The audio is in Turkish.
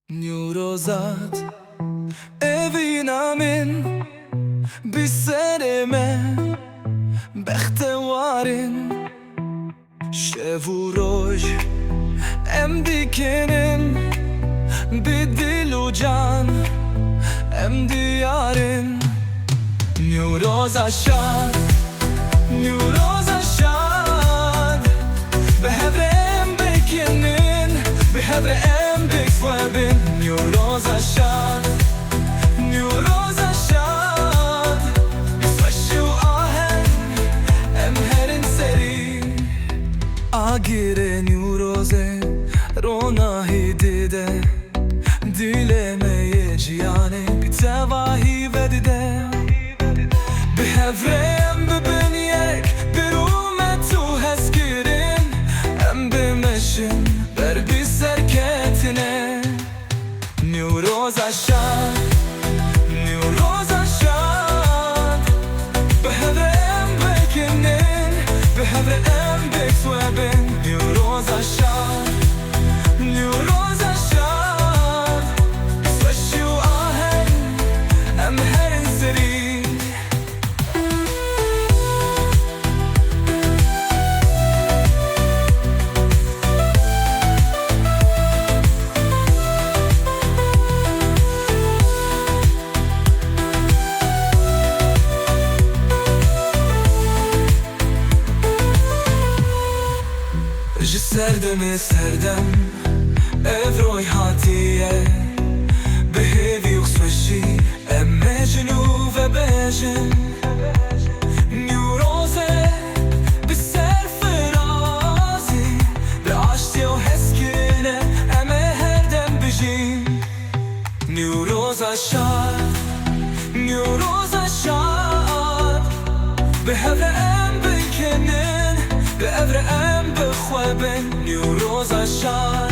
Newroza Şad, evîna min serêmê, bextewarin, şev û roj, em bikenin, dil û can, em diyarin. Newroza Şad, Newroza Şad, em bikenin, em bixwebin. Newroza Şad, Newroza Şad, xweşî û aheng, em herin serî. Agirê Newrozê, ronahî dide, Dilê jiyanê, tevahî vedide. Bibin yek, rûmet û hezkirin, em bimeşin, bir serketinê. Newroza Şad, Newroza Şad, em bikenin, em bixwebin. Newroza Şad, Newroza Şad, xweşî û aheng, em herin serî. Serdemê serdem, evroy hatiye, hêvî û xweşî, em mejin û bêjin. Newrozê, serfirazî, aştiyê û hezkirin, em herdem bêjin. Newroza Şad, Newroza Şad, em bikenin, em bixwebin. Newroza Şad.